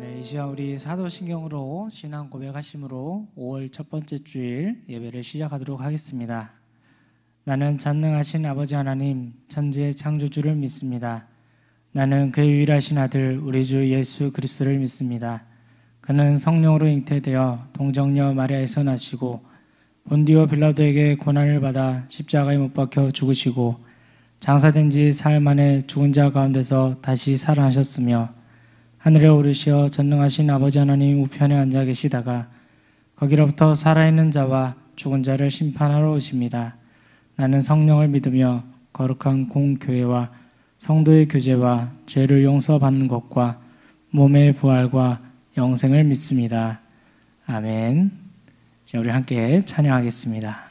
이 시간 우리 사도신경으로 신앙 고백하심으로 5월 첫 번째 주일 예배를 시작하도록 하겠습니다. 나는 전능하신 아버지 하나님 천지의 창조주를 믿습니다. 나는 그의 유일하신 아들 우리 주 예수 그리스도를 믿습니다. 그는 성령으로 잉태되어 동정녀 마리아에서 나시고 본디오 빌라도에게 고난을 받아 십자가에 못 박혀 죽으시고 장사된 지 사흘 만에 죽은 자 가운데서 다시 살아나셨으며 하늘에 오르시어 전능하신 아버지 하나님 우편에 앉아 계시다가 거기로부터 살아있는 자와 죽은 자를 심판하러 오십니다. 나는 성령을 믿으며 거룩한 공교회와 성도의 교제와 죄를 용서받는 것과 몸의 부활과 영생을 믿습니다. 아멘. 자, 우리 함께 찬양하겠습니다.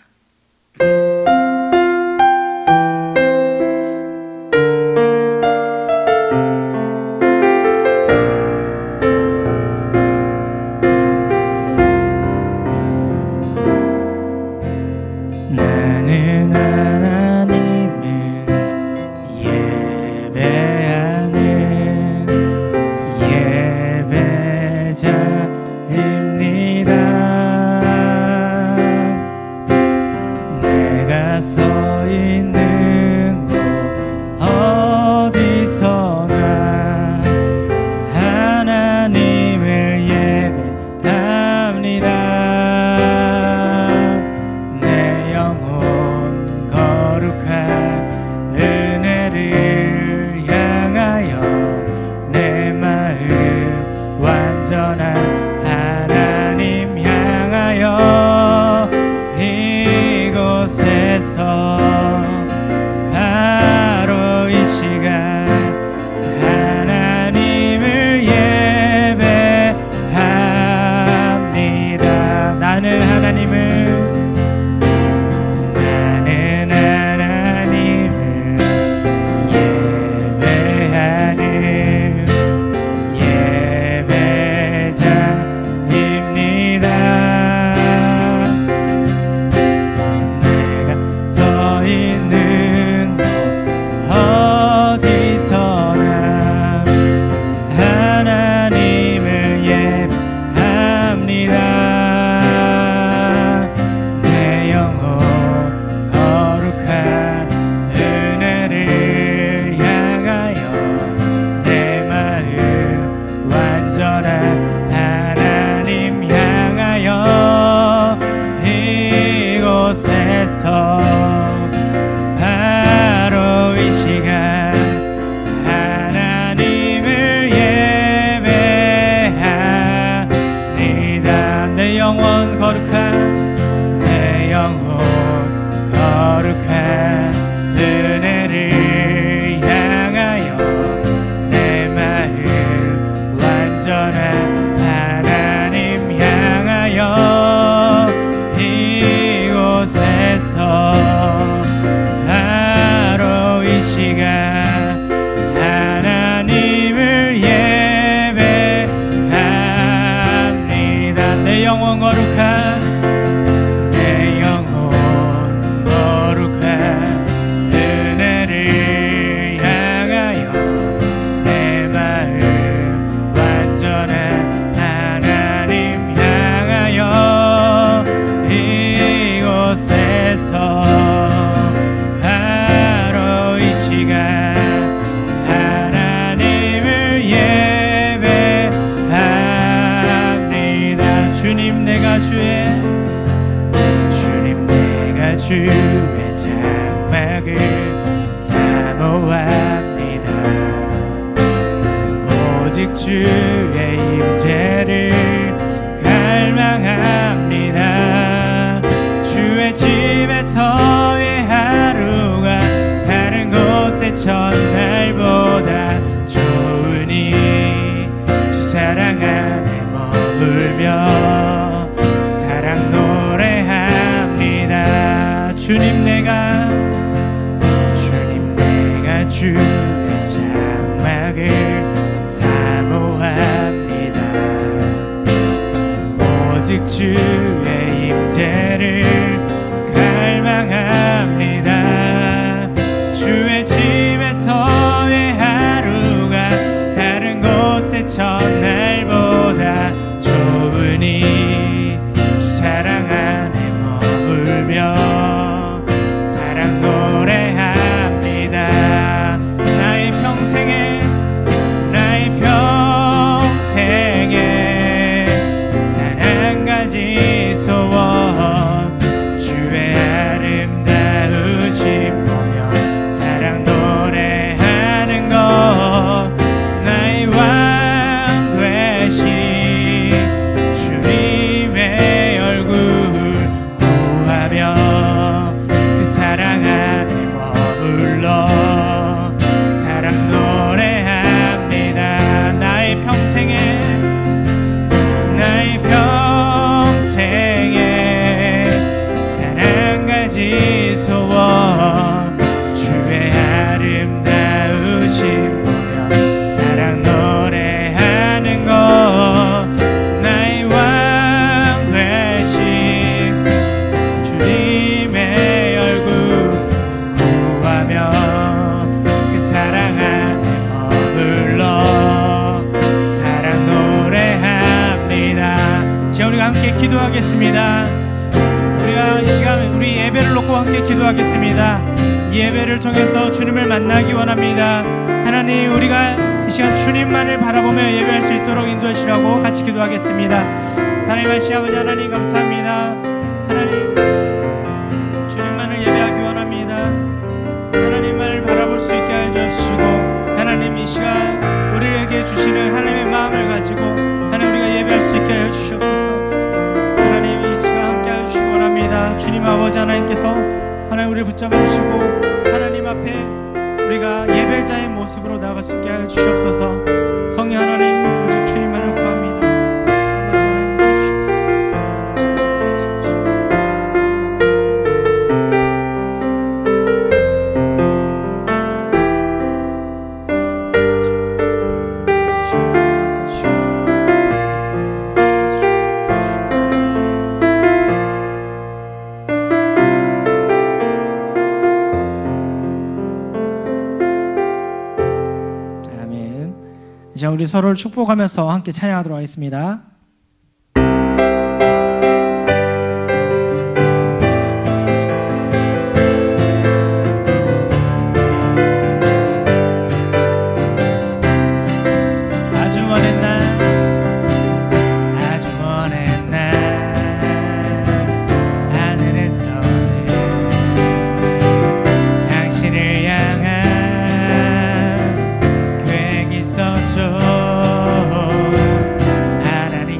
주의 장막을 사모합니다. 오직 주의 임재를 갈망합니다. 주의 집에서의 하루가 다른 곳의 첫날보다 좋으니 주 사랑 안에 머물며 사랑 노래합니다. 주님 내가 주의 장막을 사모합니다. 오직 주의 임재를 갈망합니다. 주의 집에서의 하루가 다른 곳의 첫날보다 함께 기도하겠습니다. 우리가 이 시간 우리 예배를 놓고 함께 기도하겠습니다. 이 예배를 통해서 주님을 만나기 원합니다. 하나님, 우리가 이 시간 주님만을 바라보며 예배할 수 있도록 인도하시라고 같이 기도하겠습니다. 사랑하신 아버지 하나님, 감사합니다. 하나님, 주님만을 예배하기 원합니다. 하나님만을 바라볼 수 있게 하여 주시고, 하나님 이 시간 우리에게 주시는 하나님의 마음을 가지고 하나님 우리가 예배할 수 있게 하여 주시옵소서. 하나님 이 시간 함께 하여 주시기 원합니다. 주님 아버지 하나님께서 하나님 우리를 붙잡아 주시고 하나님 앞에 우리가 예배자의 모습으로 나아갈 수 있게 하여 주시옵소서. 성령 하나님, 오직 주님만을 구합니다. 아버지 하나님 도와주시옵소서. 이제 우리 서로를 축복하면서 함께 찬양하도록 하겠습니다. 하나님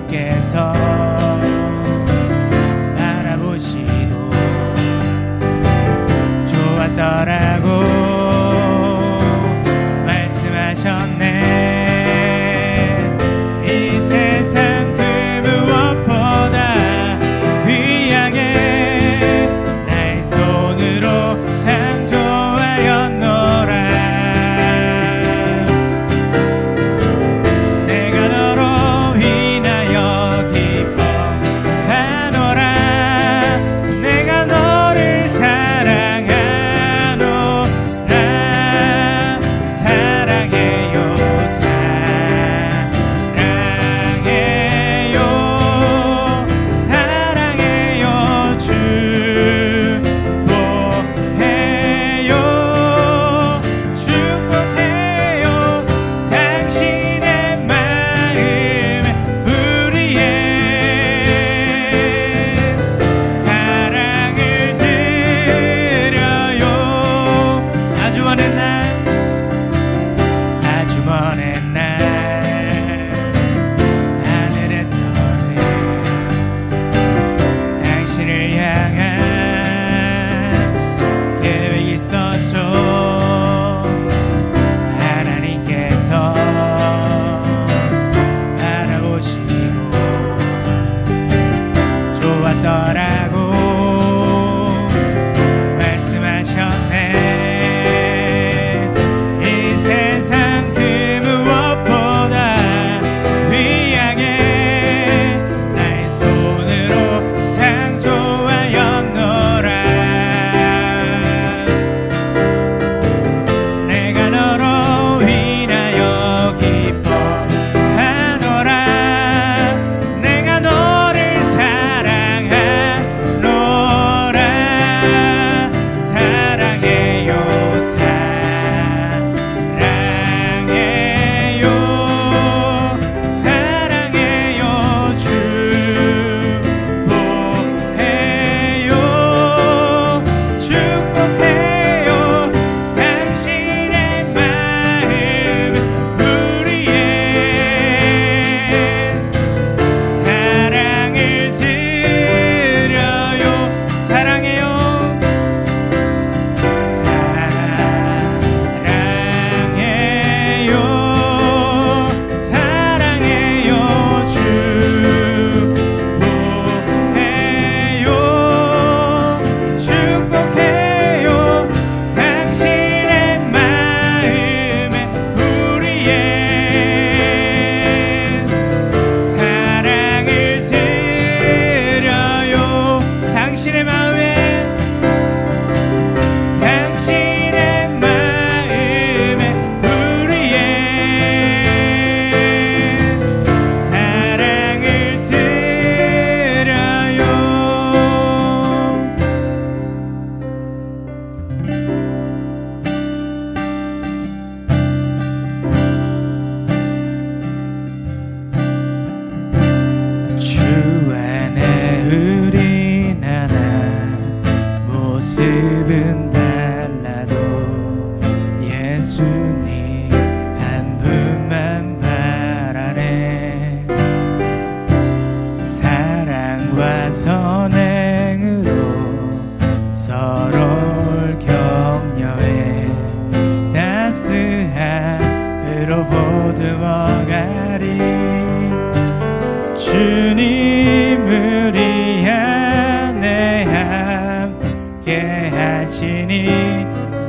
주님 우리 안에 함께 하시니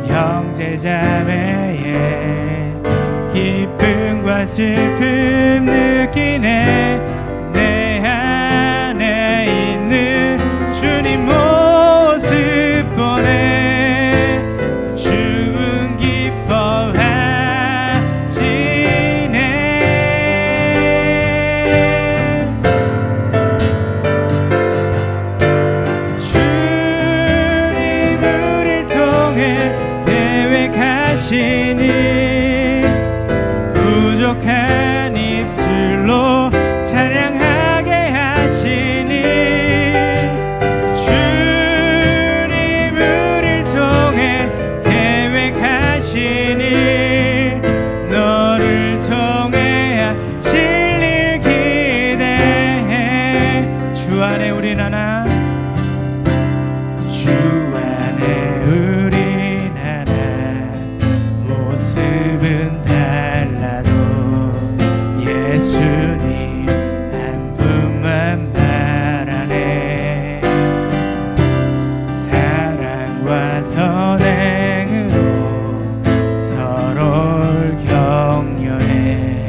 형제자매의 기쁨과 슬픔 느끼네. 내 안에 있는 주님 모습 보네. 주은 기뻐하시네. 주님 우릴 통해 계획하시니 부족한 입술로 찬양하게 하시니. 주님 우릴 통해 계획하시니 너를 통해 하실 일 기대해. 주 안에 우린 하나, 주 안에 우린 하나. 모습은 달라도 예수님 한 분만 바라네. 사랑과 선행으로 서로를 격려해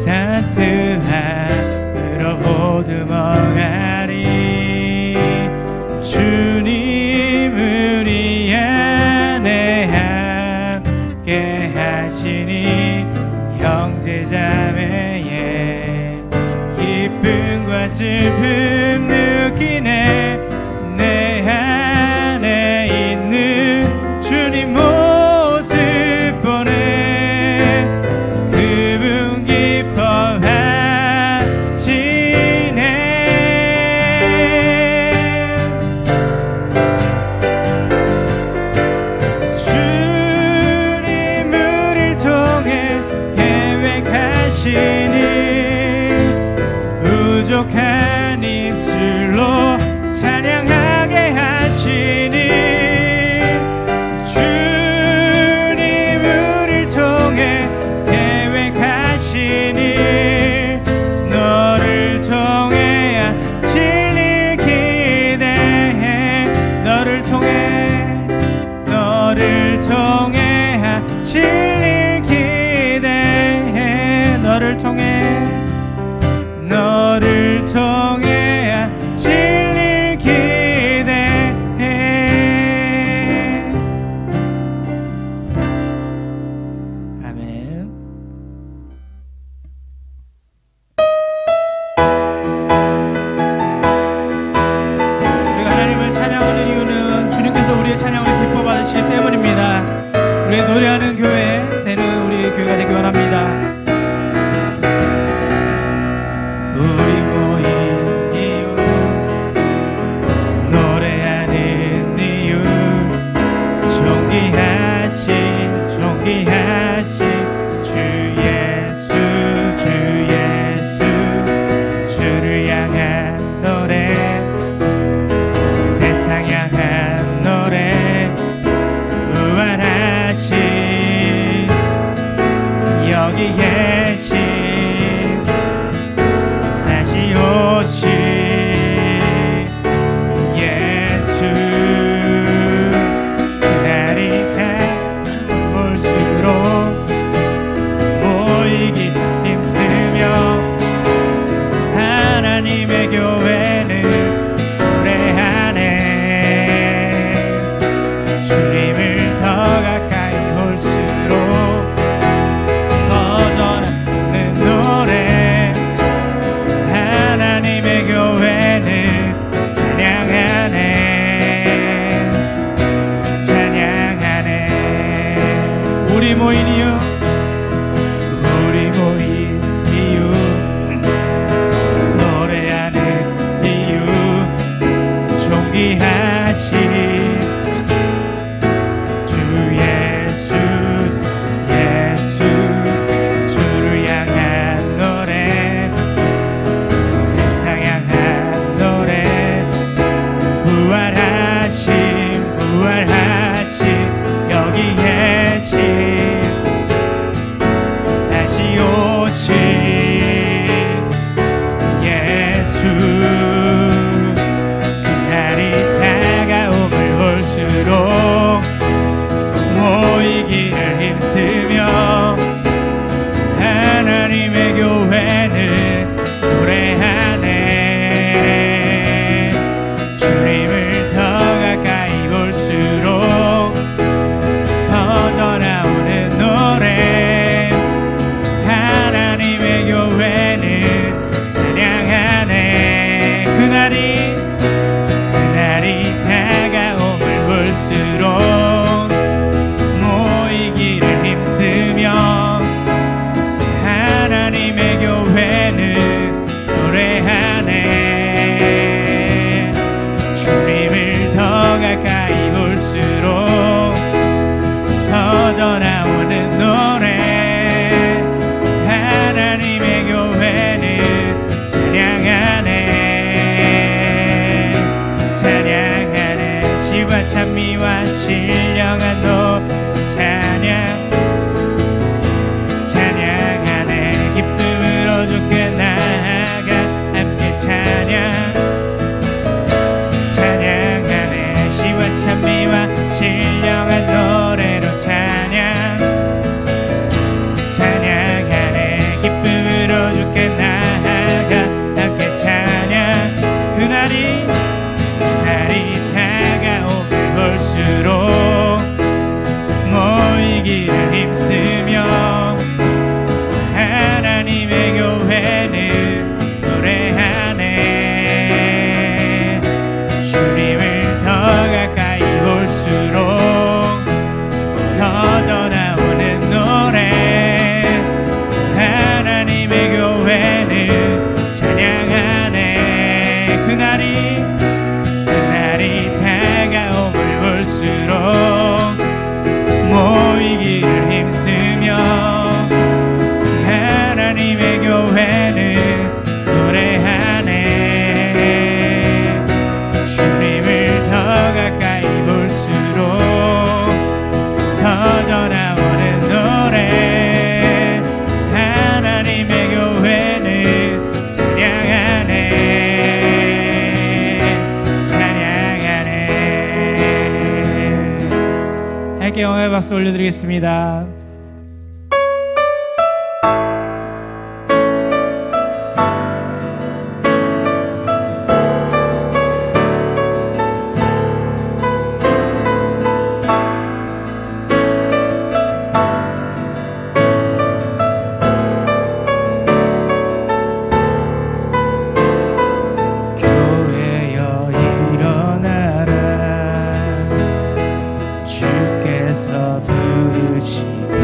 따스함으로 보듬어가리. 주님 우리 안에 함께 하시니 형제자매의 기쁨과 슬픔 느끼네. 내 안에 있는 주님 모습 보네. 그분 기뻐하시네. 주님 우릴 통해 계획하시니 부족한 입술로 찬양하게 하시니. 주님 우릴 통해 계획하시니 너를 통해 하실 일 기대해. 너를 통해 하실 일 기대해. 너를 통해 하실 일 기대해. 박수 올려드리겠습니다. 주께서 부르시니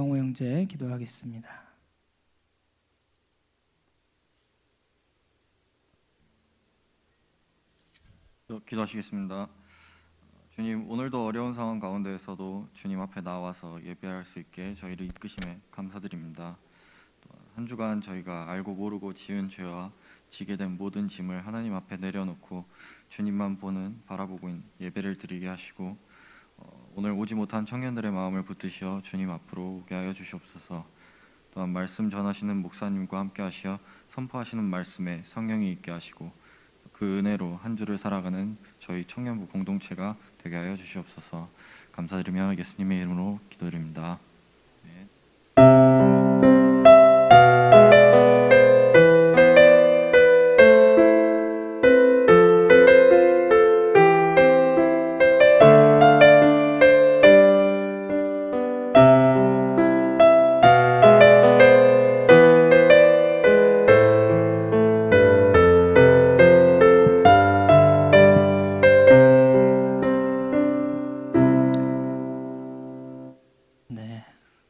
이광호 형제 기도하겠습니다. 기도하시겠습니다. 주님, 오늘도 어려운 상황 가운데에서도 주님 앞에 나와서 예배할 수 있게 저희를 이끄심에 감사드립니다. 한 주간 저희가 알고 모르고 지은 죄와 지게 된 모든 짐을 하나님 앞에 내려놓고 주님만 바라보고 예배를 드리게 하시고, 오늘 오지 못한 청년들의 마음을 붙드시어 주님 앞으로 오게 하여 주시옵소서. 또한 말씀 전하시는 목사님과 함께 하시어 선포하시는 말씀에 성령이 있게 하시고, 그 은혜로 한 주를 살아가는 저희 청년부 공동체가 되게 하여 주시옵소서. 감사드리며 예수님의 이름으로 기도드립니다. 네.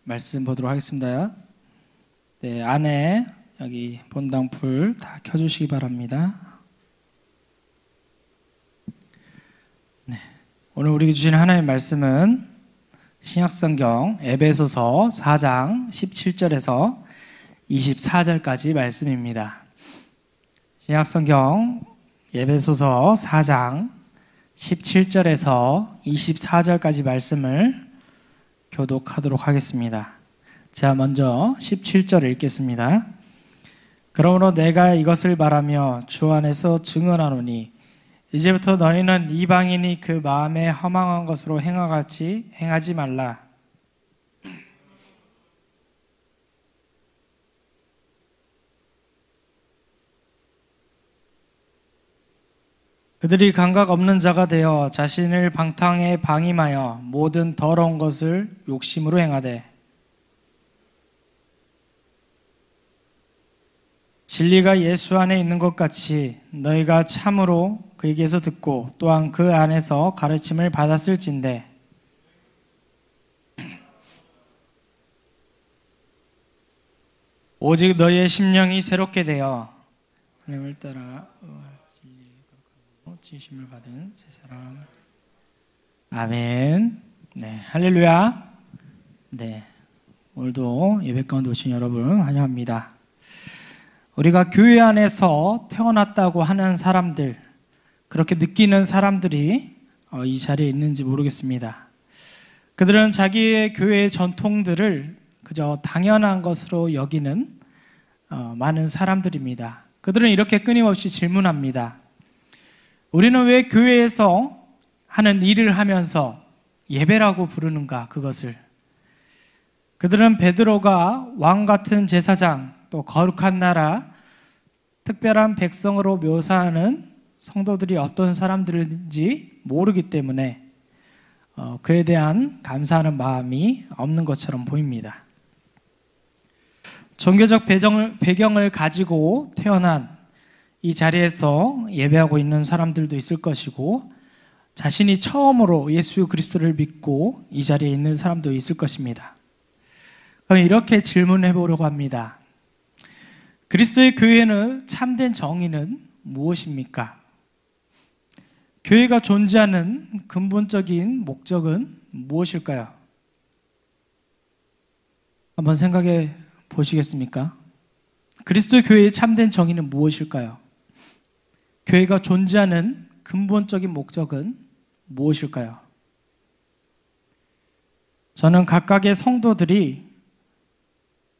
말씀 보도록 하겠습니다. 네, 안에 여기 본당 불 다 켜주시기 바랍니다. 네, 오늘 우리에게 주신 하나님의 말씀은 신약성경 에베소서 4장 17절에서 24절까지 말씀입니다. 신약성경 에베소서 4장 17절에서 24절까지 말씀을 교독하도록 하겠습니다. 자, 먼저 17절을 읽겠습니다. 그러므로 내가 이것을 바라며 주 안에서 증언하노니 이제부터 너희는 이방인이 그 마음에 허망한 것으로 행하같이 행하지 말라. 그들이 감각 없는 자가 되어 자신을 방탕에 방임하여 모든 더러운 것을 욕심으로 행하되 진리가 예수 안에 있는 것 같이 너희가 참으로 그에게서 듣고 또한 그 안에서 가르침을 받았을진대 오직 너희의 심령이 새롭게 되어 하나님을 따라 진심을 받은 세 사람. 아멘. 네, 할렐루야. 네, 오늘도 예배 가운데 오신 여러분 환영합니다. 우리가 교회 안에서 태어났다고 하는 사람들, 그렇게 느끼는 사람들이 이 자리에 있는지 모르겠습니다. 그들은 자기의 교회의 전통들을 그저 당연한 것으로 여기는 많은 사람들입니다. 그들은 이렇게 끊임없이 질문합니다. 우리는 왜 교회에서 하는 일을 하면서 예배라고 부르는가, 그것을. 그들은 베드로가 왕 같은 제사장, 또 거룩한 나라, 특별한 백성으로 묘사하는 성도들이 어떤 사람들인지 모르기 때문에 그에 대한 감사하는 마음이 없는 것처럼 보입니다. 종교적 배경을 가지고 태어난 이 자리에서 예배하고 있는 사람들도 있을 것이고, 자신이 처음으로 예수 그리스도를 믿고 이 자리에 있는 사람도 있을 것입니다. 그럼 이렇게 질문해 보려고 합니다. 그리스도의 교회는 참된 정의는 무엇입니까? 교회가 존재하는 근본적인 목적은 무엇일까요? 한번 생각해 보시겠습니까? 그리스도의 교회의 참된 정의는 무엇일까요? 교회가 존재하는 근본적인 목적은 무엇일까요? 저는 각각의 성도들이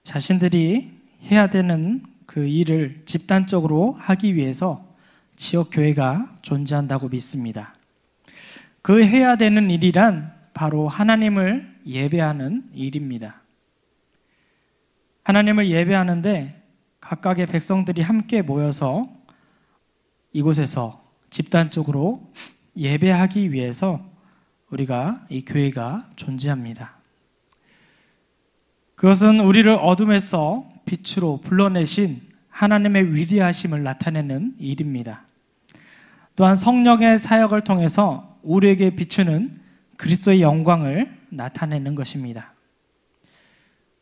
자신들이 해야 되는 그 일을 집단적으로 하기 위해서 지역교회가 존재한다고 믿습니다. 그 해야 되는 일이란 바로 하나님을 예배하는 일입니다. 하나님을 예배하는데 각각의 백성들이 함께 모여서 이곳에서 집단적으로 예배하기 위해서 우리가 이 교회가 존재합니다. 그것은 우리를 어둠에서 빛으로 불러내신 하나님의 위대하심을 나타내는 일입니다. 또한 성령의 사역을 통해서 우리에게 비추는 그리스도의 영광을 나타내는 것입니다.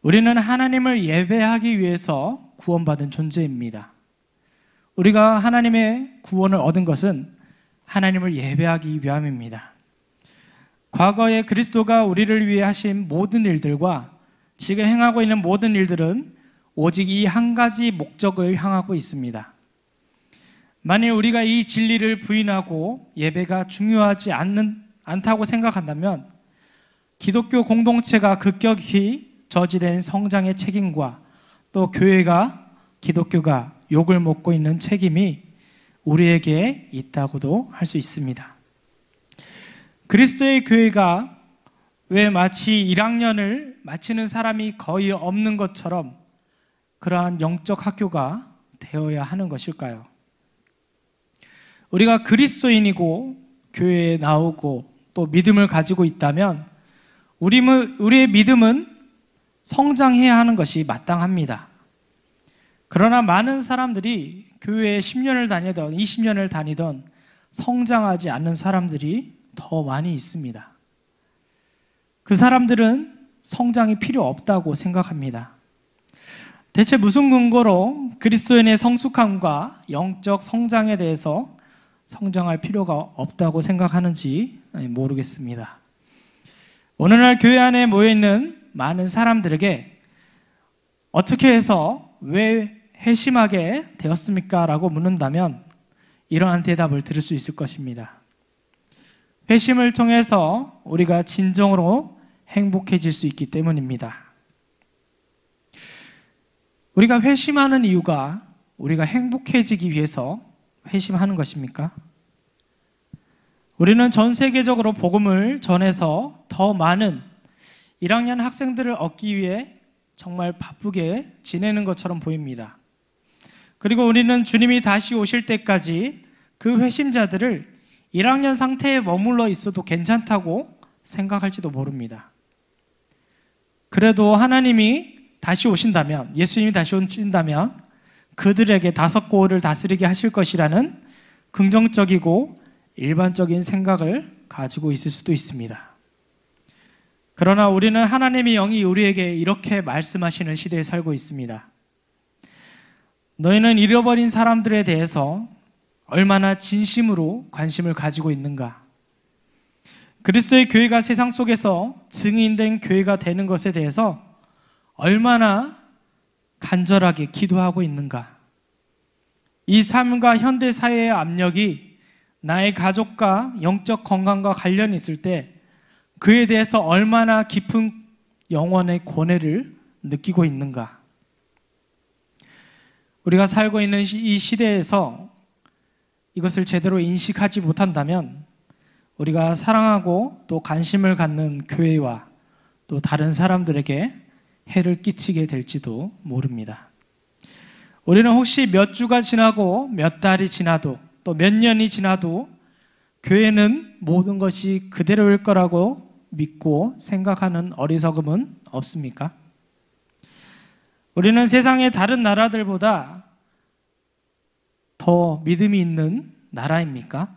우리는 하나님을 예배하기 위해서 구원받은 존재입니다. 우리가 하나님의 구원을 얻은 것은 하나님을 예배하기 위함입니다. 과거에 그리스도가 우리를 위해 하신 모든 일들과 지금 행하고 있는 모든 일들은 오직 이 한 가지 목적을 향하고 있습니다. 만일 우리가 이 진리를 부인하고 예배가 중요하지 않다고 생각한다면 기독교 공동체가 급격히 저지된 성장의 책임과 또 교회가, 기독교가 욕을 먹고 있는 책임이 우리에게 있다고도 할 수 있습니다. 그리스도의 교회가 왜 마치 1학년을 마치는 사람이 거의 없는 것처럼 그러한 영적 학교가 되어야 하는 것일까요? 우리가 그리스도인이고 교회에 나오고 또 믿음을 가지고 있다면 우리의 믿음은 성장해야 하는 것이 마땅합니다. 그러나 많은 사람들이 교회에 10년을 다니던 20년을 다니던 성장하지 않는 사람들이 더 많이 있습니다. 그 사람들은 성장이 필요 없다고 생각합니다. 대체 무슨 근거로 그리스도인의 성숙함과 영적 성장에 대해서 성장할 필요가 없다고 생각하는지 모르겠습니다. 오늘날 교회 안에 모여있는 많은 사람들에게 어떻게 해서 왜 회심하게 되었습니까? 라고 묻는다면 이러한 대답을 들을 수 있을 것입니다. 회심을 통해서 우리가 진정으로 행복해질 수 있기 때문입니다. 우리가 회심하는 이유가 우리가 행복해지기 위해서 회심하는 것입니까? 우리는 전 세계적으로 복음을 전해서 더 많은 1학년 학생들을 얻기 위해 정말 바쁘게 지내는 것처럼 보입니다. 그리고 우리는 주님이 다시 오실 때까지 그 회심자들을 1학년 상태에 머물러 있어도 괜찮다고 생각할지도 모릅니다. 그래도 하나님이 다시 오신다면, 예수님이 다시 오신다면 그들에게 5고을을 다스리게 하실 것이라는 긍정적이고 일반적인 생각을 가지고 있을 수도 있습니다. 그러나 우리는 하나님의 영이 우리에게 이렇게 말씀하시는 시대에 살고 있습니다. 너희는 잃어버린 사람들에 대해서 얼마나 진심으로 관심을 가지고 있는가? 그리스도의 교회가 세상 속에서 증인된 교회가 되는 것에 대해서 얼마나 간절하게 기도하고 있는가? 이 삶과 현대 사회의 압력이 나의 가족과 영적 건강과 관련이 있을 때 그에 대해서 얼마나 깊은 영혼의 고뇌를 느끼고 있는가? 우리가 살고 있는 이 시대에서 이것을 제대로 인식하지 못한다면 우리가 사랑하고 또 관심을 갖는 교회와 또 다른 사람들에게 해를 끼치게 될지도 모릅니다. 우리는 혹시 몇 주가 지나고 몇 달이 지나도 또 몇 년이 지나도 교회는 모든 것이 그대로일 거라고 믿고 생각하는 어리석음은 없습니까? 우리는 세상의 다른 나라들보다 더 믿음이 있는 나라입니까?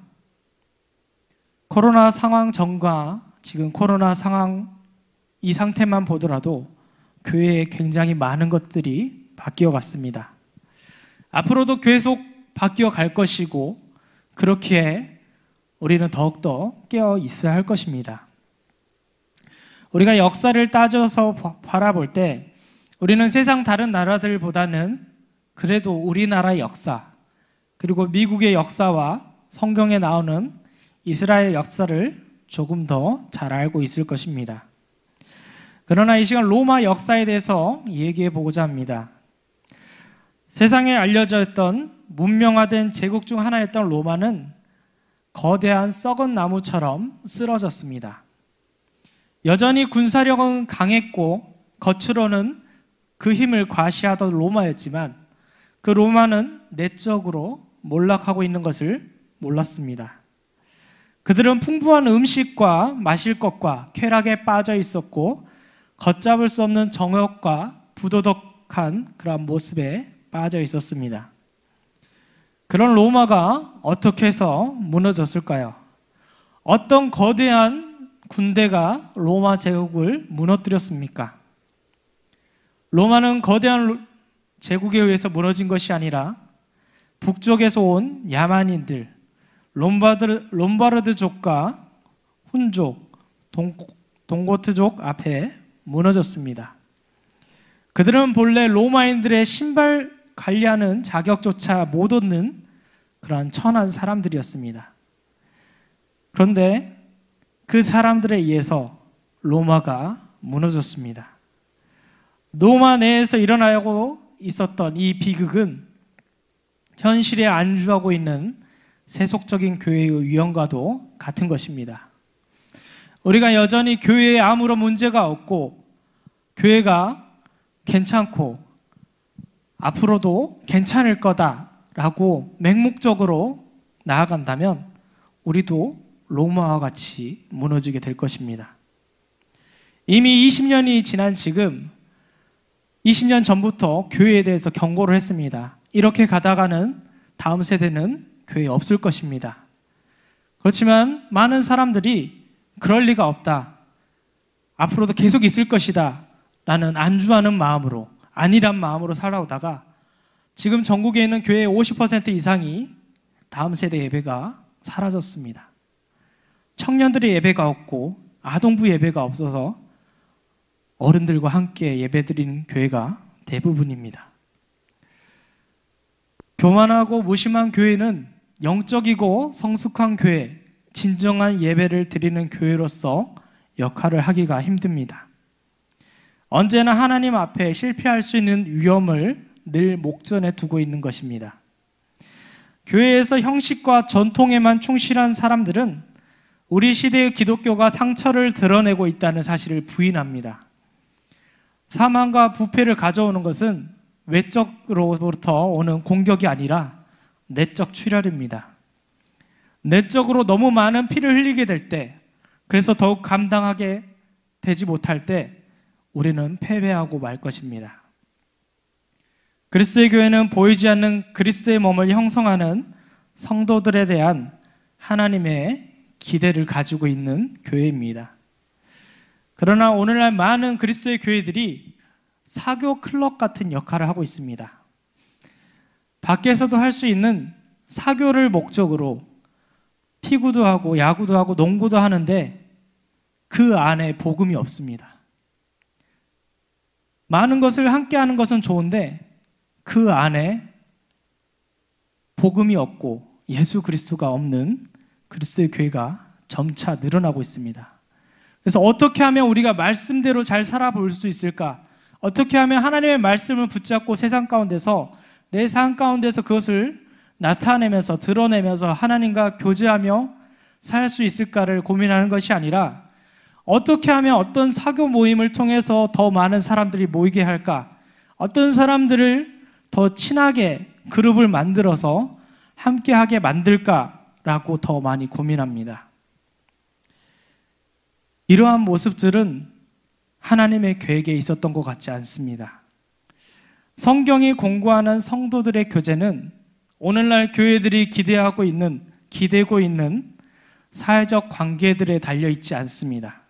코로나 상황 전과 지금 코로나 상황 이 상태만 보더라도 교회에 굉장히 많은 것들이 바뀌어 갔습니다. 앞으로도 계속 바뀌어 갈 것이고 그렇기에 우리는 더욱더 깨어 있어야 할 것입니다. 우리가 역사를 따져서 바라볼 때 우리는 세상 다른 나라들보다는 그래도 우리나라의 역사 그리고 미국의 역사와 성경에 나오는 이스라엘 역사를 조금 더 잘 알고 있을 것입니다. 그러나 이 시간 로마 역사에 대해서 얘기해 보고자 합니다. 세상에 알려져 있던 문명화된 제국 중 하나였던 로마는 거대한 썩은 나무처럼 쓰러졌습니다. 여전히 군사력은 강했고 겉으로는 그 힘을 과시하던 로마였지만 그 로마는 내적으로 몰락하고 있는 것을 몰랐습니다. 그들은 풍부한 음식과 마실 것과 쾌락에 빠져 있었고 걷잡을 수 없는 정욕과 부도덕한 그런 모습에 빠져 있었습니다. 그런 로마가 어떻게 해서 무너졌을까요? 어떤 거대한 군대가 로마 제국을 무너뜨렸습니까? 로마는 거대한 제국에 의해서 무너진 것이 아니라 북쪽에서 온 야만인들, 롬바르드족과 훈족, 동고트족 앞에 무너졌습니다. 그들은 본래 로마인들의 신발 관리하는 자격조차 못 얻는 그러한 천한 사람들이었습니다. 그런데 그 사람들에 의해서 로마가 무너졌습니다. 로마 내에서 일어나고 있었던 이 비극은 현실에 안주하고 있는 세속적인 교회의 위험과도 같은 것입니다. 우리가 여전히 교회에 아무런 문제가 없고 교회가 괜찮고 앞으로도 괜찮을 거다라고 맹목적으로 나아간다면 우리도 로마와 같이 무너지게 될 것입니다. 이미 20년이 지난 지금 20년 전부터 교회에 대해서 경고를 했습니다. 이렇게 가다가는 다음 세대는 교회에 없을 것입니다. 그렇지만 많은 사람들이 그럴 리가 없다, 앞으로도 계속 있을 것이다 라는 안주하는 마음으로, 아니란 마음으로 살아오다가 지금 전국에 있는 교회의 50% 이상이 다음 세대 예배가 사라졌습니다. 청년들의 예배가 없고 아동부 예배가 없어서 어른들과 함께 예배드리는 교회가 대부분입니다. 교만하고 무심한 교회는 영적이고 성숙한 교회, 진정한 예배를 드리는 교회로서 역할을 하기가 힘듭니다. 언제나 하나님 앞에 실패할 수 있는 위험을 늘 목전에 두고 있는 것입니다. 교회에서 형식과 전통에만 충실한 사람들은 우리 시대의 기독교가 상처를 드러내고 있다는 사실을 부인합니다. 사망과 부패를 가져오는 것은 외적으로부터 오는 공격이 아니라 내적 출혈입니다. 내적으로 너무 많은 피를 흘리게 될 때, 그래서 더욱 감당하게 되지 못할 때 우리는 패배하고 말 것입니다. 그리스도의 교회는 보이지 않는 그리스도의 몸을 형성하는 성도들에 대한 하나님의 기대를 가지고 있는 교회입니다. 그러나 오늘날 많은 그리스도의 교회들이 사교 클럽 같은 역할을 하고 있습니다. 밖에서도 할 수 있는 사교를 목적으로 피구도 하고 야구도 하고 농구도 하는데 그 안에 복음이 없습니다. 많은 것을 함께 하는 것은 좋은데 그 안에 복음이 없고 예수 그리스도가 없는 그리스도의 교회가 점차 늘어나고 있습니다. 그래서 어떻게 하면 우리가 말씀대로 잘 살아볼 수 있을까? 어떻게 하면 하나님의 말씀을 붙잡고 세상 가운데서, 내 삶 가운데서 그것을 나타내면서 드러내면서 하나님과 교제하며 살 수 있을까를 고민하는 것이 아니라 어떻게 하면 어떤 사교 모임을 통해서 더 많은 사람들이 모이게 할까? 어떤 사람들을 더 친하게 그룹을 만들어서 함께하게 만들까라고 더 많이 고민합니다. 이러한 모습들은 하나님의 계획에 있었던 것 같지 않습니다. 성경이 공고하는 성도들의 교제는 오늘날 교회들이 기대고 있는 사회적 관계들에 달려있지 않습니다.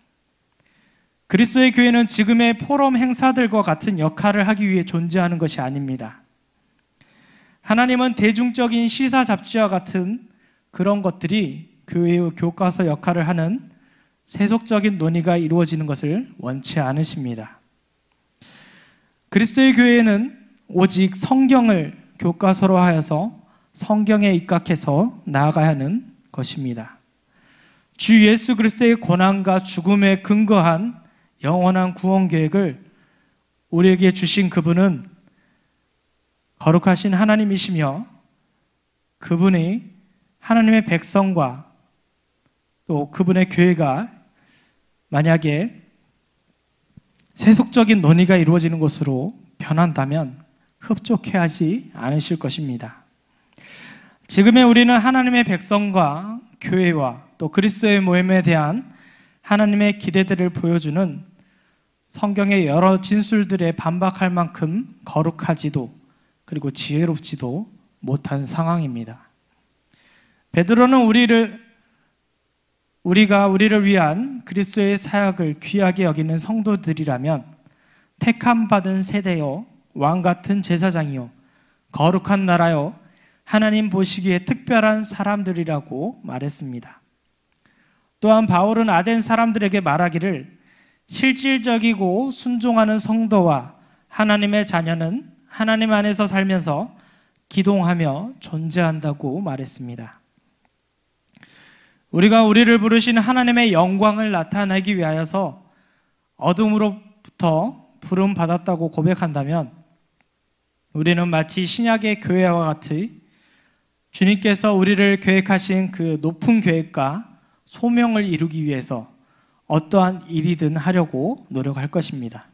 그리스도의 교회는 지금의 포럼 행사들과 같은 역할을 하기 위해 존재하는 것이 아닙니다. 하나님은 대중적인 시사 잡지와 같은 그런 것들이 교회의 교과서 역할을 하는 세속적인 논의가 이루어지는 것을 원치 않으십니다. 그리스도의 교회는 오직 성경을 교과서로 하여서 성경에 입각해서 나아가야 하는 것입니다. 주 예수 그리스도의 고난과 죽음에 근거한 영원한 구원 계획을 우리에게 주신 그분은 거룩하신 하나님이시며, 그분이 하나님의 백성과 또 그분의 교회가 만약에 세속적인 논의가 이루어지는 것으로 변한다면 흡족해하지 않으실 것입니다. 지금의 우리는 하나님의 백성과 교회와 또 그리스도의 모임에 대한 하나님의 기대들을 보여주는 성경의 여러 진술들에 반박할 만큼 거룩하지도 그리고 지혜롭지도 못한 상황입니다. 베드로는 우리가 우리를 위한 그리스도의 사역을 귀하게 여기는 성도들이라면 택함받은 세대요, 왕같은 제사장이요, 거룩한 나라요, 하나님 보시기에 특별한 사람들이라고 말했습니다. 또한 바울은 아덴 사람들에게 말하기를 실질적이고 순종하는 성도와 하나님의 자녀는 하나님 안에서 살면서 기동하며 존재한다고 말했습니다. 우리가 우리를 부르신 하나님의 영광을 나타내기 위하여서 어둠으로부터 부름받았다고 고백한다면 우리는 마치 신약의 교회와 같이 주님께서 우리를 계획하신 그 높은 계획과 소명을 이루기 위해서 어떠한 일이든 하려고 노력할 것입니다.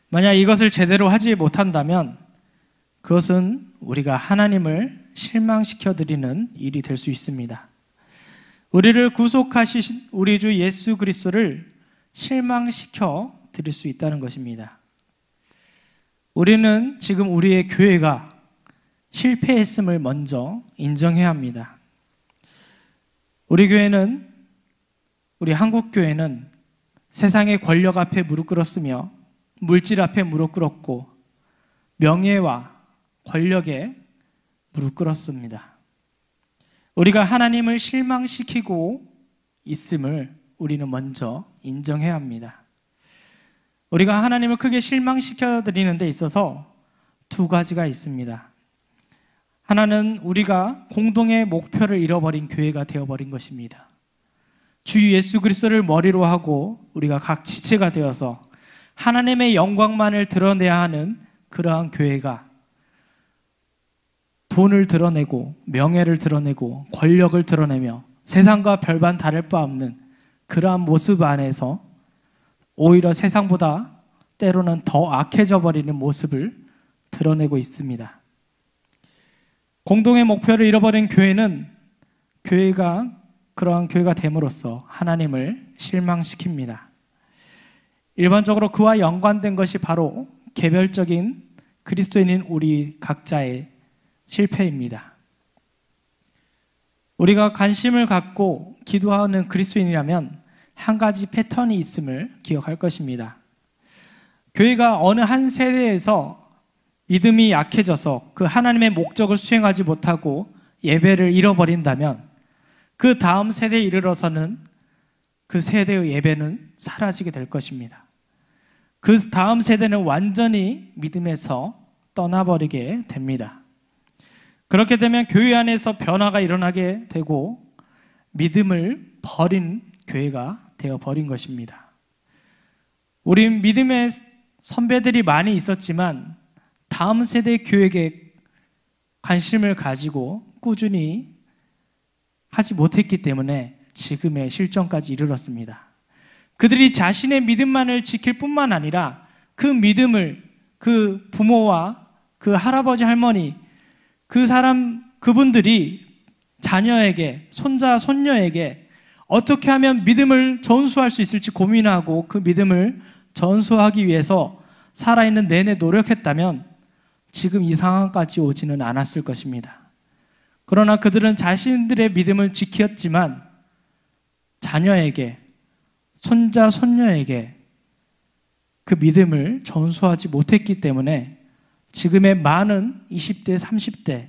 만약 이것을 제대로 하지 못한다면 그것은 우리가 하나님을 실망시켜드리는 일이 될 수 있습니다. 우리를 구속하신 우리 주 예수 그리스도를 실망시켜 드릴 수 있다는 것입니다. 우리는 지금 우리의 교회가 실패했음을 먼저 인정해야 합니다. 우리 한국 교회는 세상의 권력 앞에 무릎 꿇었으며 물질 앞에 무릎 꿇었고 명예와 권력에 무릎 꿇었습니다. 우리가 하나님을 실망시키고 있음을 우리는 먼저 인정해야 합니다. 우리가 하나님을 크게 실망시켜 드리는 데 있어서 두 가지가 있습니다. 하나는 우리가 공동의 목표를 잃어버린 교회가 되어버린 것입니다. 주 예수 그리스도를 머리로 하고 우리가 각 지체가 되어서 하나님의 영광만을 드러내야 하는 그러한 교회가 돈을 드러내고 명예를 드러내고 권력을 드러내며 세상과 별반 다를 바 없는 그러한 모습 안에서 오히려 세상보다 때로는 더 악해져 버리는 모습을 드러내고 있습니다. 공동의 목표를 잃어버린 교회는 그러한 교회가 됨으로써 하나님을 실망시킵니다. 일반적으로 그와 연관된 것이 바로 개별적인 그리스도인인 우리 각자의 실패입니다. 우리가 관심을 갖고 기도하는 그리스도인이라면 한 가지 패턴이 있음을 기억할 것입니다. 교회가 어느 한 세대에서 믿음이 약해져서 그 하나님의 목적을 수행하지 못하고 예배를 잃어버린다면 그 다음 세대에 이르러서는 그 세대의 예배는 사라지게 될 것입니다. 그 다음 세대는 완전히 믿음에서 떠나버리게 됩니다. 그렇게 되면 교회 안에서 변화가 일어나게 되고 믿음을 버린 교회가 되어버린 것입니다. 우린 믿음의 선배들이 많이 있었지만 다음 세대 교회에 관심을 가지고 꾸준히 하지 못했기 때문에 지금의 실정까지 이르렀습니다. 그들이 자신의 믿음만을 지킬 뿐만 아니라 그 믿음을 그 부모와 그 할아버지 할머니 그분들이 자녀에게 손자 손녀에게 어떻게 하면 믿음을 전수할 수 있을지 고민하고 그 믿음을 전수하기 위해서 살아있는 내내 노력했다면 지금 이 상황까지 오지는 않았을 것입니다. 그러나 그들은 자신들의 믿음을 지켰지만 자녀에게 손자 손녀에게 그 믿음을 전수하지 못했기 때문에 지금의 많은 20대, 30대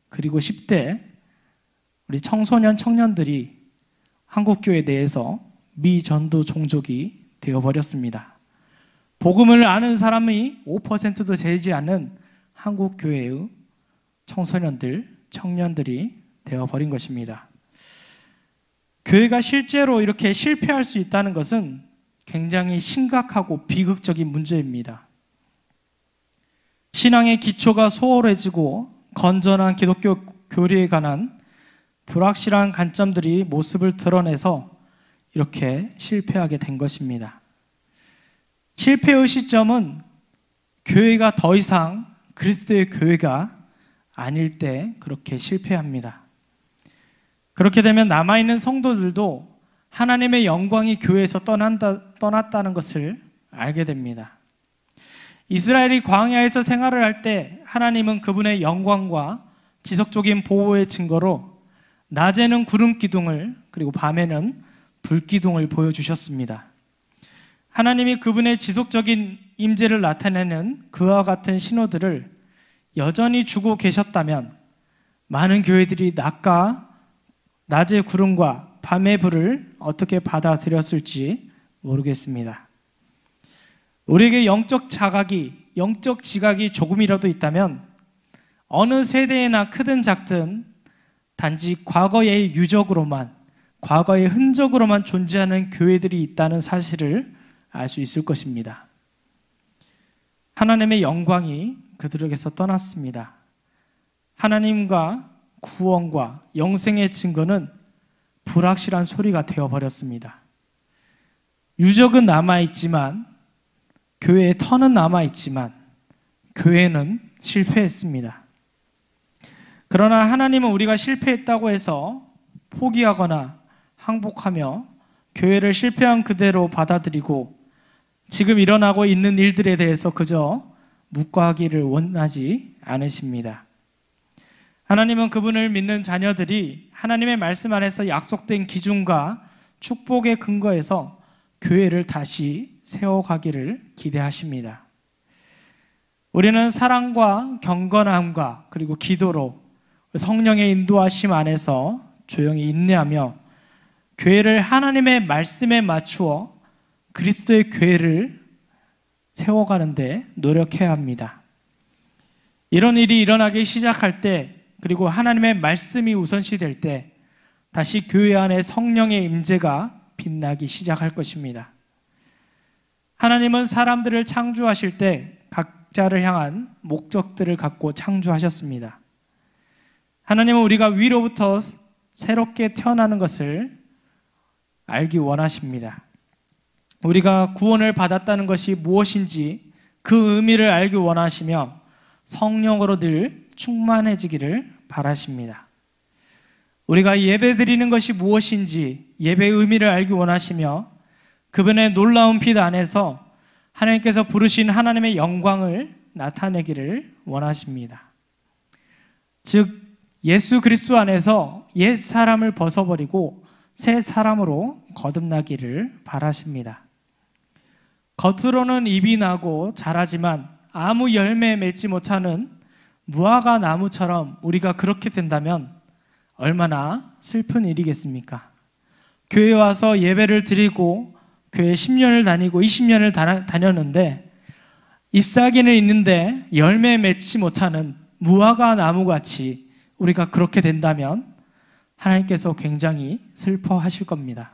그리고 10대 우리 청소년, 청년들이 한국교회 내에서 미전도 종족이 되어버렸습니다. 복음을 아는 사람이 5%도 되지 않는 한국교회의 청소년들, 청년들이 되어버린 것입니다. 교회가 실제로 이렇게 실패할 수 있다는 것은 굉장히 심각하고 비극적인 문제입니다. 신앙의 기초가 소홀해지고 건전한 기독교 교리에 관한 불확실한 관점들이 모습을 드러내서 이렇게 실패하게 된 것입니다. 실패의 시점은 교회가 더 이상 그리스도의 교회가 아닐 때 그렇게 실패합니다. 그렇게 되면 남아있는 성도들도 하나님의 영광이 교회에서 떠났다는 것을 알게 됩니다. 이스라엘이 광야에서 생활을 할 때 하나님은 그분의 영광과 지속적인 보호의 증거로 낮에는 구름 기둥을 그리고 밤에는 불 기둥을 보여주셨습니다. 하나님이 그분의 지속적인 임재를 나타내는 그와 같은 신호들을 여전히 주고 계셨다면 많은 교회들이 낮의 구름과 밤의 불을 어떻게 받아들였을지 모르겠습니다. 우리에게 영적 지각이 조금이라도 있다면 어느 세대에나 크든 작든 단지 과거의 유적으로만, 과거의 흔적으로만 존재하는 교회들이 있다는 사실을 알 수 있을 것입니다. 하나님의 영광이 그들에게서 떠났습니다. 하나님과 구원과 영생의 증거는 불확실한 소리가 되어버렸습니다. 유적은 남아있지만, 교회의 터는 남아있지만 교회는 실패했습니다. 그러나 하나님은 우리가 실패했다고 해서 포기하거나 항복하며 교회를 실패한 그대로 받아들이고 지금 일어나고 있는 일들에 대해서 그저 묵과하기를 원하지 않으십니다. 하나님은 그분을 믿는 자녀들이 하나님의 말씀 안에서 약속된 기준과 축복의 근거에서 교회를 다시 세워가기를 기대하십니다. 우리는 사랑과 경건함과 그리고 기도로 성령의 인도하심 안에서 조용히 인내하며 교회를 하나님의 말씀에 맞추어 그리스도의 교회를 세워가는데 노력해야 합니다. 이런 일이 일어나기 시작할 때, 그리고 하나님의 말씀이 우선시 될 때 다시 교회 안에 성령의 임재가 빛나기 시작할 것입니다. 하나님은 사람들을 창조하실 때 각자를 향한 목적들을 갖고 창조하셨습니다. 하나님은 우리가 위로부터 새롭게 태어나는 것을 알기 원하십니다. 우리가 구원을 받았다는 것이 무엇인지 그 의미를 알기 원하시며 성령으로 늘 충만해지기를 바라십니다. 우리가 예배드리는 것이 무엇인지 예배의 의미를 알기 원하시며 그분의 놀라운 빛 안에서 하나님께서 부르신 하나님의 영광을 나타내기를 원하십니다. 즉 예수 그리스도 안에서 옛 사람을 벗어버리고 새 사람으로 거듭나기를 바라십니다. 겉으로는 입이 나고 자라지만 아무 열매 맺지 못하는 무화과 나무처럼 우리가 그렇게 된다면 얼마나 슬픈 일이겠습니까? 교회 와서 예배를 드리고 교회 10년을 다니고 20년을 다녔는데 잎사귀는 있는데 열매 맺지 못하는 무화과 나무같이 우리가 그렇게 된다면 하나님께서 굉장히 슬퍼하실 겁니다.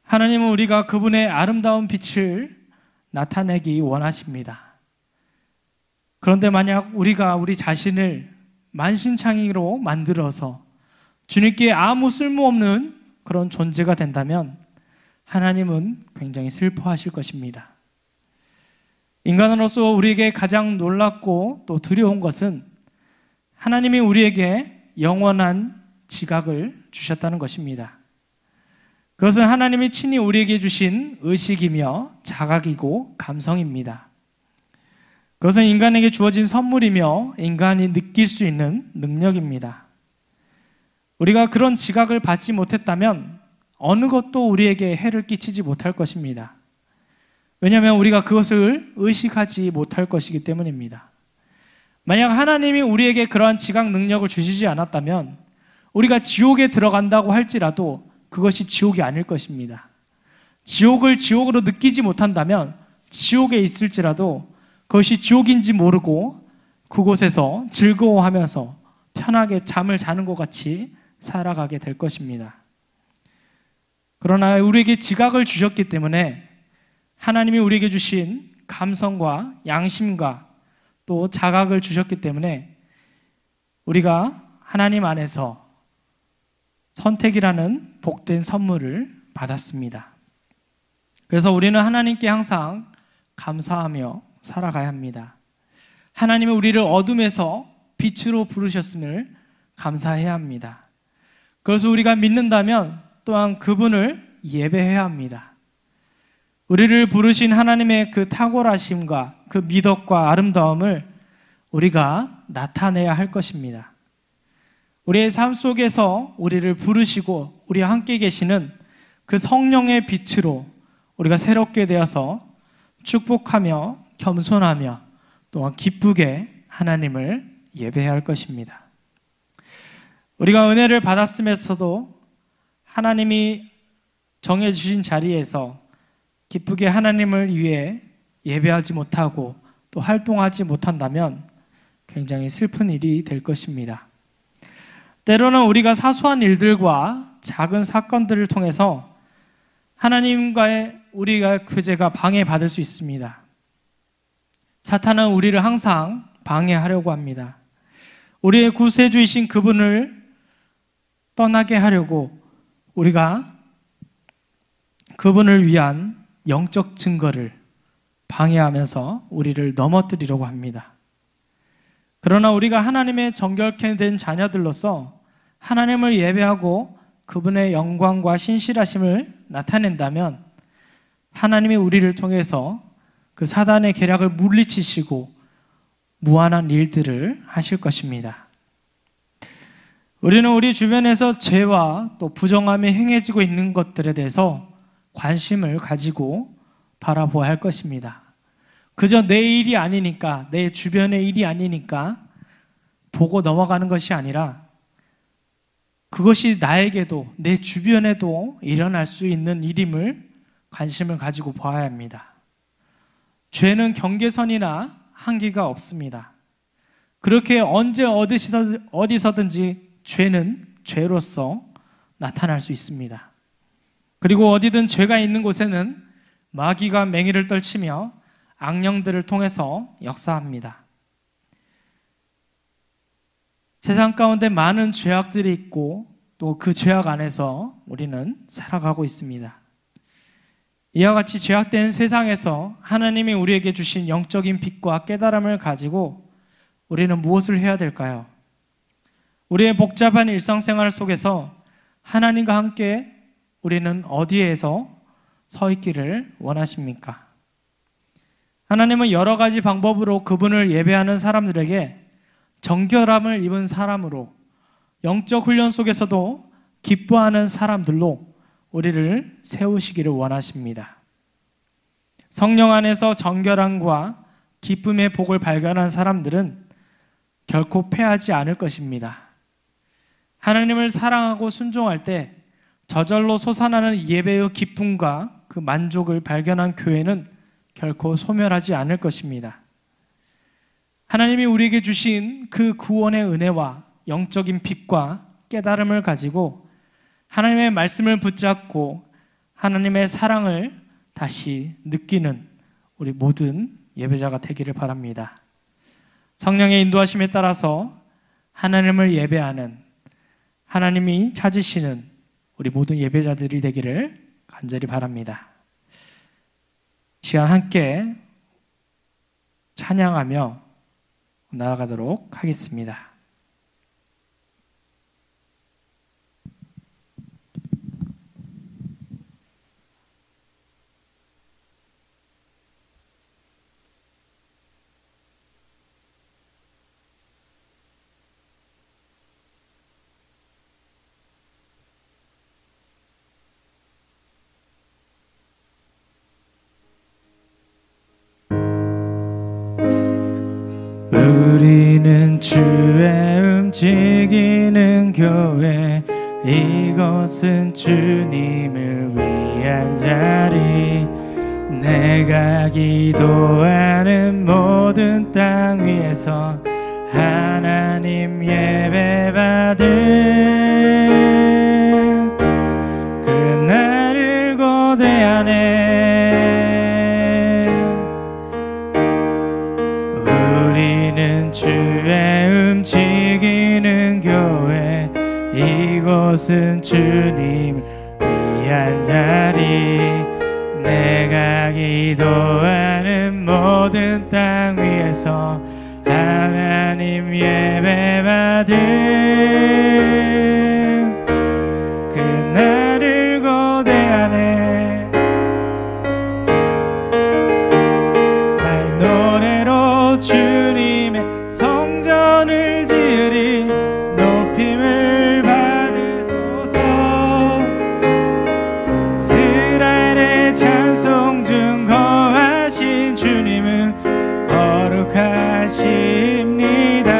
하나님은 우리가 그분의 아름다운 빛을 나타내기 원하십니다. 그런데 만약 우리가 우리 자신을 만신창이로 만들어서 주님께 아무 쓸모없는 그런 존재가 된다면 하나님은 굉장히 슬퍼하실 것입니다. 인간으로서 우리에게 가장 놀랍고 또 두려운 것은 하나님이 우리에게 영원한 지각을 주셨다는 것입니다. 그것은 하나님이 친히 우리에게 주신 의식이며 자각이고 감성입니다. 그것은 인간에게 주어진 선물이며 인간이 느낄 수 있는 능력입니다. 우리가 그런 지각을 받지 못했다면 어느 것도 우리에게 해를 끼치지 못할 것입니다. 왜냐하면 우리가 그것을 의식하지 못할 것이기 때문입니다. 만약 하나님이 우리에게 그러한 지각 능력을 주시지 않았다면 우리가 지옥에 들어간다고 할지라도 그것이 지옥이 아닐 것입니다. 지옥을 지옥으로 느끼지 못한다면 지옥에 있을지라도 그것이 지옥인지 모르고 그곳에서 즐거워하면서 편하게 잠을 자는 것 같이 살아가게 될 것입니다. 그러나 우리에게 지각을 주셨기 때문에 하나님이 우리에게 주신 감성과 양심과 또 자각을 주셨기 때문에 우리가 하나님 안에서 선택이라는 복된 선물을 받았습니다. 그래서 우리는 하나님께 항상 감사하며 살아가야 합니다. 하나님이 우리를 어둠에서 빛으로 부르셨음을 감사해야 합니다. 그래서 우리가 믿는다면 또한 그분을 예배해야 합니다. 우리를 부르신 하나님의 그 탁월하심과 그 미덕과 아름다움을 우리가 나타내야 할 것입니다. 우리의 삶 속에서 우리를 부르시고 우리와 함께 계시는 그 성령의 빛으로 우리가 새롭게 되어서 축복하며 겸손하며 또한 기쁘게 하나님을 예배해야 할 것입니다. 우리가 은혜를 받았음에서도 하나님이 정해주신 자리에서 기쁘게 하나님을 위해 예배하지 못하고 또 활동하지 못한다면 굉장히 슬픈 일이 될 것입니다. 때로는 우리가 사소한 일들과 작은 사건들을 통해서 하나님과의 우리가 교제가 방해받을 수 있습니다. 사탄은 우리를 항상 방해하려고 합니다. 우리의 구세주이신 그분을 떠나게 하려고 우리가 그분을 위한 영적 증거를 방해하면서 우리를 넘어뜨리려고 합니다. 그러나 우리가 하나님의 정결케 된 자녀들로서 하나님을 예배하고 그분의 영광과 신실하심을 나타낸다면 하나님이 우리를 통해서 그 사단의 계략을 물리치시고 무한한 일들을 하실 것입니다. 우리는 우리 주변에서 죄와 또 부정함이 행해지고 있는 것들에 대해서 관심을 가지고 바라보아야 할 것입니다. 그저 내 일이 아니니까, 내 주변의 일이 아니니까 보고 넘어가는 것이 아니라 그것이 나에게도 내 주변에도 일어날 수 있는 일임을 관심을 가지고 보아야 합니다. 죄는 경계선이나 한계가 없습니다. 그렇게 언제 어디서든지 죄는 죄로서 나타날 수 있습니다. 그리고 어디든 죄가 있는 곳에는 마귀가 맹위를 떨치며 악령들을 통해서 역사합니다. 세상 가운데 많은 죄악들이 있고 또 그 죄악 안에서 우리는 살아가고 있습니다. 이와 같이 죄악된 세상에서 하나님이 우리에게 주신 영적인 빛과 깨달음을 가지고 우리는 무엇을 해야 될까요? 우리의 복잡한 일상생활 속에서 하나님과 함께 우리는 어디에서 서 있기를 원하십니까? 하나님은 여러 가지 방법으로 그분을 예배하는 사람들에게 정결함을 입은 사람으로, 영적 훈련 속에서도 기뻐하는 사람들로 우리를 세우시기를 원하십니다. 성령 안에서 정결함과 기쁨의 복을 발견한 사람들은 결코 패하지 않을 것입니다. 하나님을 사랑하고 순종할 때 저절로 솟아나는 예배의 기쁨과 그 만족을 발견한 교회는 결코 소멸하지 않을 것입니다. 하나님이 우리에게 주신 그 구원의 은혜와 영적인 빛과 깨달음을 가지고 하나님의 말씀을 붙잡고 하나님의 사랑을 다시 느끼는 우리 모든 예배자가 되기를 바랍니다. 성령의 인도하심에 따라서 하나님을 예배하는, 하나님이 찾으시는 우리 모든 예배자들이 되기를 간절히 바랍니다. 시간 함께 찬양하며 나아가도록 하겠습니다. 우리는 주의 움직이는 교회, 이곳은 주님을 위한 자리. 내가 기도하는 모든 땅 위에서 하나님 예배받은 그날을 고대하네. 우리는 주의 움직이는 교회, 이곳은 주님 위한 자리. 내가 기도하는 모든 땅 위에서 하나님 예배받은 그날을 고대하네. 나의 노래로 주님의 성전을 지으리. 높임을 받으소서. 이스라엘의 찬송 하십니다.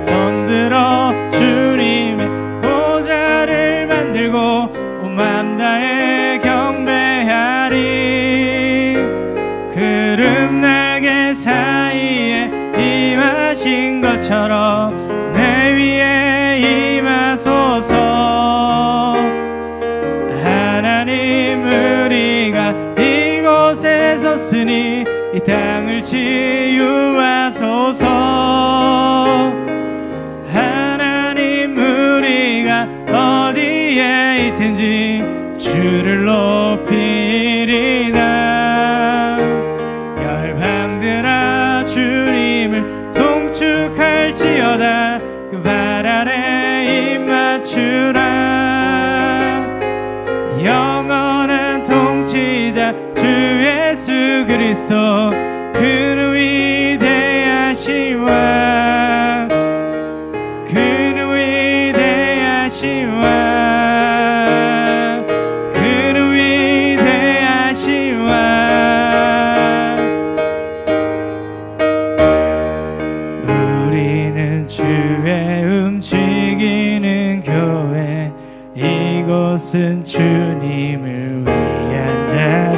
손들어 주님의 보좌를 만들고 온 맘 다해 경배하리. 구름 날개 사이에 임하신 것처럼 내 위에 임하소서. 하나님 우리가 이곳에 섰으니 이 땅을 치유하소서. 하나님 우리가 어디에 있든지 주를 높이리다. 열방들아 주님을 송축할지어다. 그 발 아래 입 맞추라. 영원한 통치자 주 예수 그리스도 그는 위대하신 왕. 그는 위대하신 왕. 그는 위대하신 왕. 우리는 주의 움직이는 교회. 이곳은 주님을 위한 자리.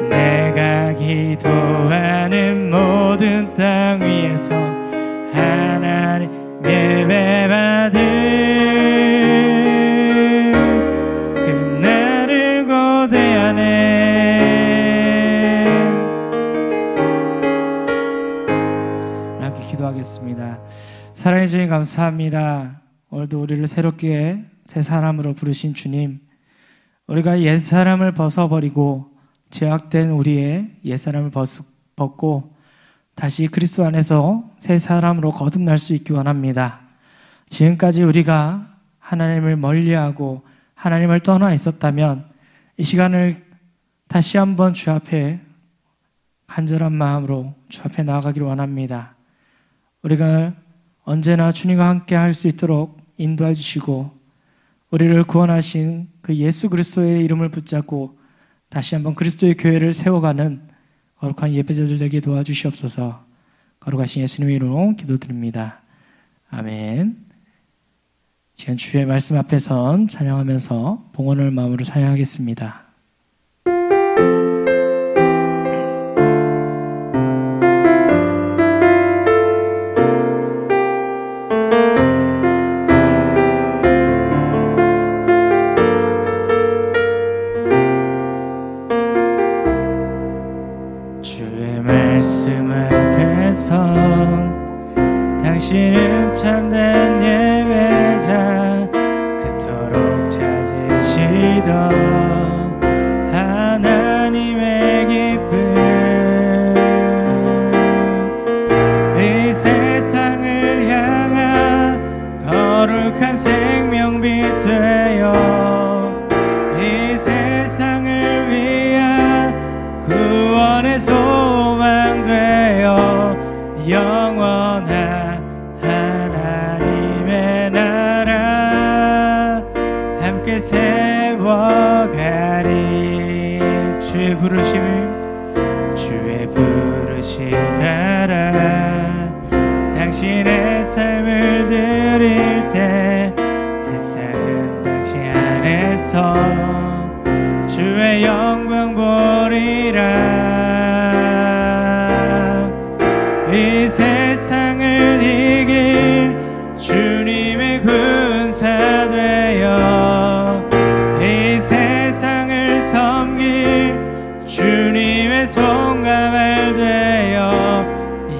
내가 기도하는 모든 땅 위에서 하나님 예배받을 그날을 고대하네. 함께 기도하겠습니다. 사랑해 주님 감사합니다. 오늘도 우리를 새롭게 새 사람으로 부르신 주님, 우리가 옛사람을 벗어버리고 죄악된 우리의 옛사람을 벗고 다시 그리스도 안에서 새 사람으로 거듭날 수 있기 원합니다. 지금까지 우리가 하나님을 멀리하고 하나님을 떠나 있었다면 이 시간을 다시 한번 주 앞에 간절한 마음으로 주 앞에 나아가기를 원합니다. 우리가 언제나 주님과 함께 할 수 있도록 인도해 주시고 우리를 구원하신 그 예수 그리스도의 이름을 붙잡고 다시 한번 그리스도의 교회를 세워가는 거룩한 예배자들 되게 도와주시옵소서. 거룩하신 예수님의 이름으로 기도드립니다. 아멘. 지금 주의 말씀 앞에선 찬양하면서 봉헌을 마음으로 찬양하겠습니다. 말씀 앞에서 당신은 참된 예배자. 그토록 찾으시던 하나님의 기쁨. 이 세상을 향한 거룩한 생명빛 되어 이 세상을 위한 구원의 소망 되어 영원한 하나님의 나라 함께 세워가리. 주의 부르심 따라 당신의 삶을 드릴 때 세상은 당신 안에서 주의 영광 보리라. 이 세상을 이길 주님의 군사 되어 이 세상을 섬길 주님의 손과 발 되어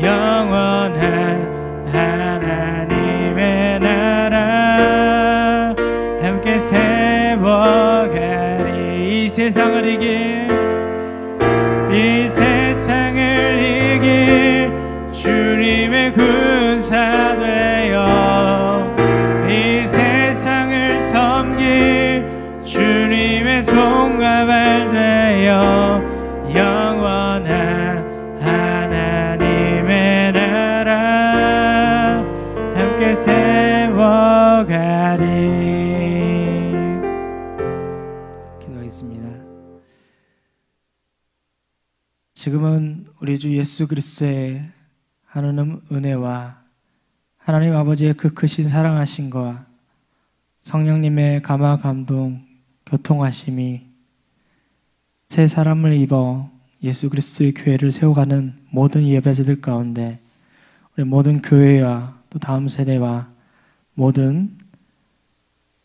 영원한 하나님의 나라 함께 세워가리. 이 세상을 이길 주님의 군사 되어 이 세상을 섬길 주님의 손과 발 되어 영원한 지금은 우리 주 예수 그리스도의 하나님 은혜와 하나님 아버지의 그 크신 사랑하심과 성령님의 감화 감동 교통하심이 새 사람을 입어 예수 그리스도의 교회를 세워가는 모든 예배자들 가운데 우리 모든 교회와 또 다음 세대와 모든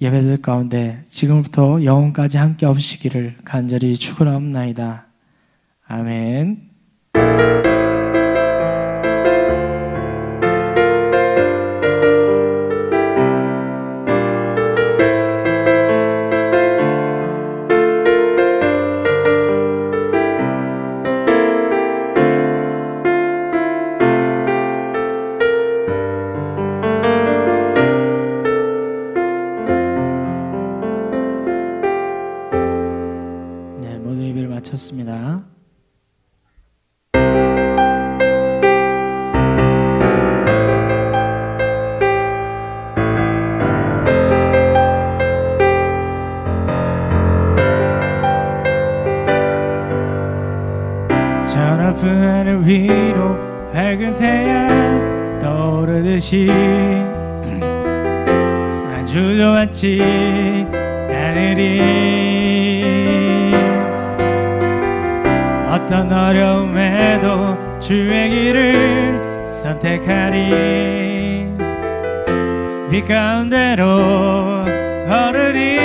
예배자들 가운데 지금부터 영원까지 함께 없으시기를 간절히 축원하옵나이다. 아멘. 모든 예배를 마쳤습니다. 저 높은 하늘 위로 밝은 태양 떠오르듯이 난 주저앉지 않으리. 어떤 어려움에도 주의 길을 선택하리. 빛 가운데로 걸으리.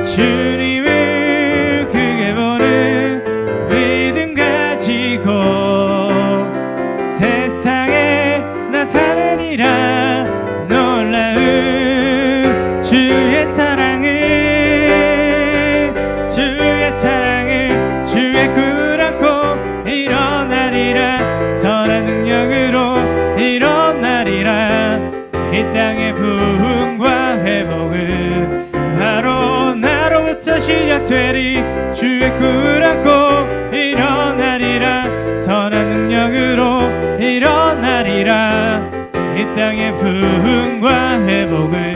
주님을 크게 보는 믿음 가지고 세상에 나타내리라. 놀라운 주의 사랑을 주의 꿀 안고 일어나리라. 선한 능력으로 일어나리라. 이 땅의 부흥과 회복은 바로 나로부터 시작되리. 주의 꿀 안고 일어나리라. 선한 능력으로 일어나리라. 이 땅의 부흥과 회복은